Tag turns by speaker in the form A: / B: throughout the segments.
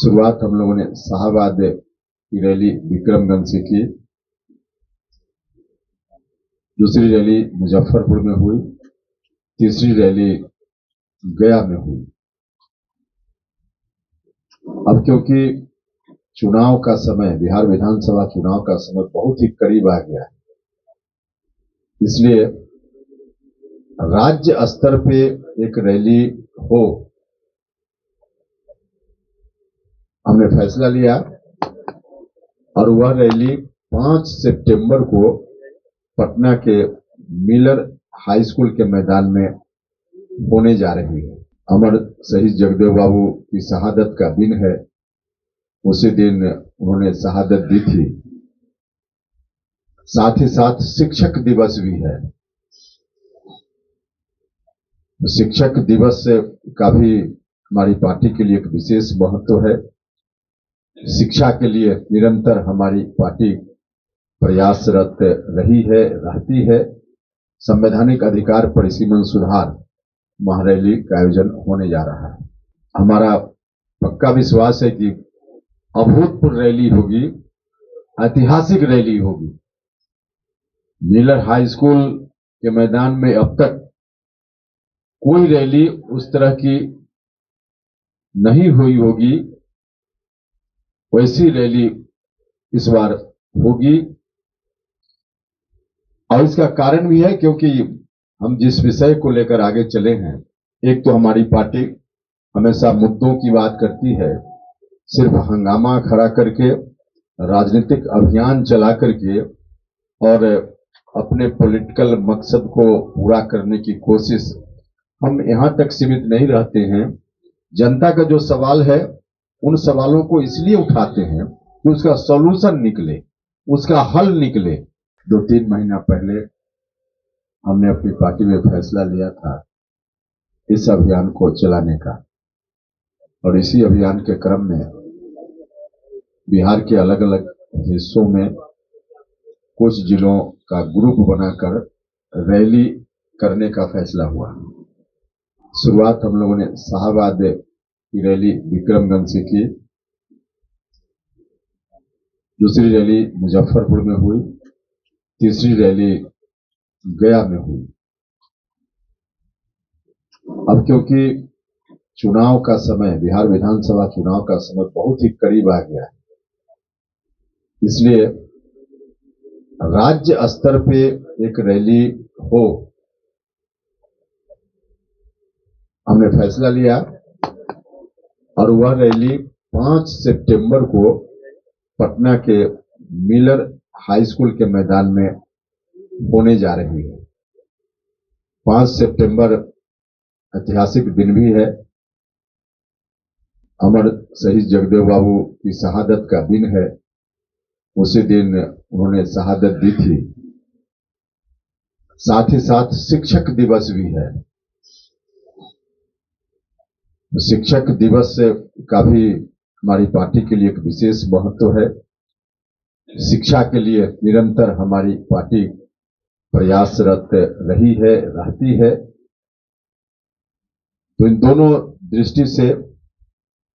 A: शुरुआत हम लोगों ने शाहबाद की रैली विक्रमगंज से की। दूसरी रैली मुजफ्फरपुर में हुई। तीसरी रैली गया में हुई। अब क्योंकि चुनाव का समय, बिहार विधानसभा चुनाव का समय बहुत ही करीब आ गया है, इसलिए राज्य स्तर पे एक रैली हो, हमने फैसला लिया और वह रैली 5 सितंबर को पटना के मिलर हाई स्कूल के मैदान में होने जा रही है। अमर शहीद जगदेव बाबू की शहादत का दिन है। उसी दिन उन्होंने शहादत दी थी। साथ ही साथ शिक्षक दिवस भी है। शिक्षक दिवस का भी हमारी पार्टी के लिए एक विशेष महत्व है। शिक्षा के लिए निरंतर हमारी पार्टी प्रयासरत रही है, रहती है। संवैधानिक अधिकार परिसीमन सुधार महारैली का आयोजन होने जा रहा है। हमारा पक्का विश्वास है कि अभूतपूर्व रैली होगी, ऐतिहासिक रैली होगी। मिलर हाई स्कूल के मैदान में अब तक कोई रैली उस तरह की नहीं हुई होगी, वैसी रैली इस बार होगी। और इसका कारण भी है क्योंकि हम जिस विषय को लेकर आगे चले हैं, एक तो हमारी पार्टी हमेशा मुद्दों की बात करती है। सिर्फ हंगामा खड़ा करके, राजनीतिक अभियान चला करके और अपने पॉलिटिकल मकसद को पूरा करने की कोशिश, हम यहां तक सीमित नहीं रहते हैं। जनता का जो सवाल है, उन सवालों को इसलिए उठाते हैं कि उसका सॉल्यूशन निकले, उसका हल निकले। 2-3 महीना पहले हमने अपनी पार्टी में फैसला लिया था इस अभियान को चलाने का, और इसी अभियान के क्रम में बिहार के अलग अलग हिस्सों में कुछ जिलों का ग्रुप बनाकर रैली करने का फैसला हुआ। शुरुआत हम लोगों ने शाहबाद की रैली विक्रमगंज से की। दूसरी रैली मुजफ्फरपुर में हुई। तीसरी रैली गया में हुई। अब क्योंकि चुनाव का समय, बिहार विधानसभा चुनाव का समय बहुत ही करीब आ गया है, इसलिए राज्य स्तर पे एक रैली हो, हमने फैसला लिया और वह रैली 5 सितंबर को पटना के मिलर हाई स्कूल के मैदान में होने जा रही है। 5 सितंबर ऐतिहासिक दिन भी है। अमर शहीद जगदेव बाबू की शहादत का दिन है। उसी दिन उन्होंने शहादत दी थी। साथ ही साथ शिक्षक दिवस भी है। शिक्षक दिवस का भी हमारी पार्टी के लिए एक विशेष महत्व है। शिक्षा के लिए निरंतर हमारी पार्टी प्रयासरत रही है, रहती है। तो इन दोनों दृष्टि से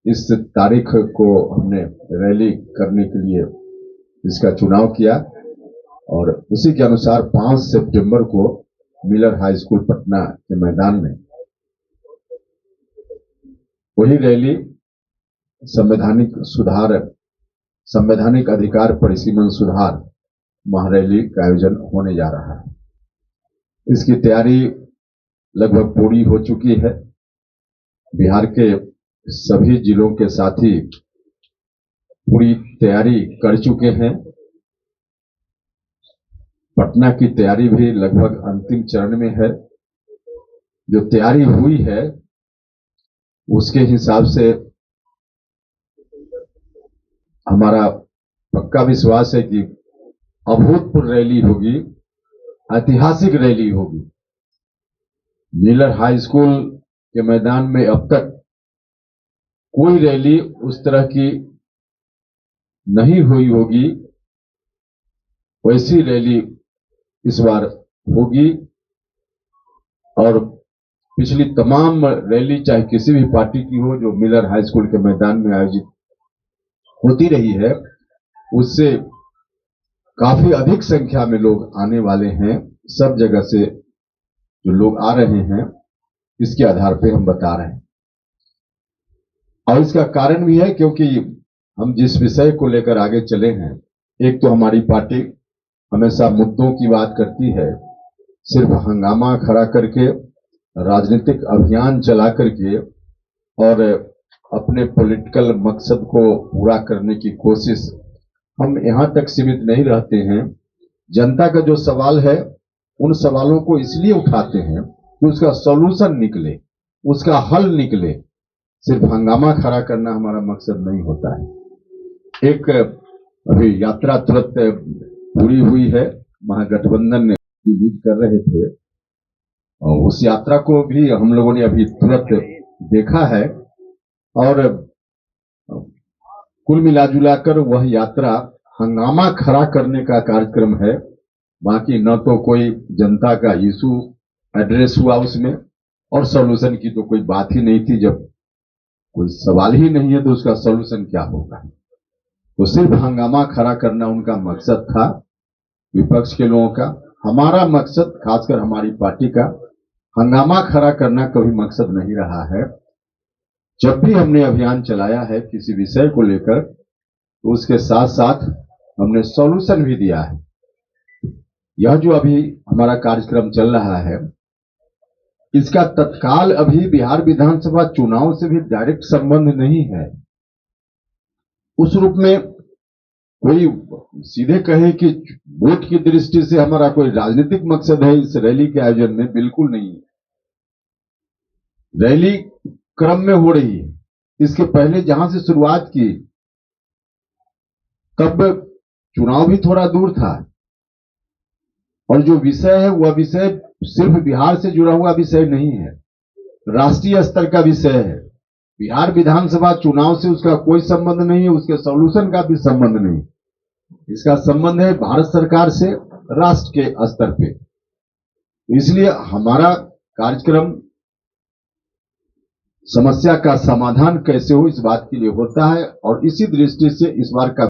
A: इस तारीख को हमने रैली करने के लिए इसका चुनाव किया और उसी के अनुसार 5 सितंबर को मिलर हाई स्कूल पटना के मैदान में वही रैली संवैधानिक अधिकार परिसीमन सुधार महारैली का आयोजन होने जा रहा है। इसकी तैयारी लगभग पूरी हो चुकी है। बिहार के सभी जिलों के साथी पूरी तैयारी कर चुके हैं। पटना की तैयारी भी लगभग अंतिम चरण में है। जो तैयारी हुई है उसके हिसाब से हमारा पक्का विश्वास है कि अभूतपूर्व रैली होगी, ऐतिहासिक रैली होगी। मिलर हाई स्कूल के मैदान में अब तक कोई रैली उस तरह की नहीं हुई होगी, वैसी रैली इस बार होगी। और पिछली तमाम रैली चाहे किसी भी पार्टी की हो, जो मिलर हाई स्कूल के मैदान में आयोजित होती रही है, उससे काफी अधिक संख्या में लोग आने वाले हैं। सब जगह से जो लोग आ रहे हैं, इसके आधार पे हम बता रहे हैं। और इसका कारण भी है क्योंकि हम जिस विषय को लेकर आगे चले हैं, एक तो हमारी पार्टी हमेशा मुद्दों की बात करती है, सिर्फ हंगामा खड़ा करके, राजनीतिक अभियान चला करके और अपने पॉलिटिकल मकसद को पूरा करने की कोशिश, हम यहां तक सीमित नहीं रहते हैं। जनता का जो सवाल है, उन सवालों को इसलिए उठाते हैं कि उसका सॉल्यूशन निकले, उसका हल निकले। सिर्फ हंगामा खड़ा करना हमारा मकसद नहीं होता है। एक अभी यात्रा तुरंत पूरी हुई है, महागठबंधन लीड कर रहे थे, और उस यात्रा को भी हम लोगों ने अभी तुरंत देखा है। और कुल मिलाजुलाकर वह यात्रा हंगामा खड़ा करने का कार्यक्रम है। बाकी न तो कोई जनता का इशू एड्रेस हुआ उसमें, और सॉल्यूशन की तो कोई बात ही नहीं थी। जब कोई सवाल ही नहीं है तो उसका सॉल्यूशन क्या होगा। तो सिर्फ हंगामा खड़ा करना उनका मकसद था, विपक्ष के लोगों का। हमारा मकसद, खासकर हमारी पार्टी का, हंगामा खड़ा करना कभी मकसद नहीं रहा है। जब भी हमने अभियान चलाया है किसी विषय को लेकर, तो उसके साथ साथ हमने सॉल्यूशन भी दिया है। यह जो अभी हमारा कार्यक्रम चल रहा है, इसका तत्काल अभी बिहार विधानसभा चुनाव से भी डायरेक्ट संबंध नहीं है। उस रूप में कोई सीधे कहे कि वोट की दृष्टि से हमारा कोई राजनीतिक मकसद है इस रैली के आयोजन में, बिल्कुल नहीं है। रैली क्रम में हो रही है। इसके पहले जहां से शुरुआत की, तब चुनाव भी थोड़ा दूर था, और जो विषय है वह विषय सिर्फ बिहार से जुड़ा हुआ विषय नहीं है, राष्ट्रीय स्तर का विषय है। बिहार विधानसभा चुनाव से उसका कोई संबंध नहीं है, उसके सॉल्यूशन का भी संबंध नहीं। इसका संबंध है भारत सरकार से, राष्ट्र के स्तर पे। इसलिए हमारा कार्यक्रम समस्या का समाधान कैसे हो, इस बात के लिए होता है, और इसी दृष्टि से इस बार का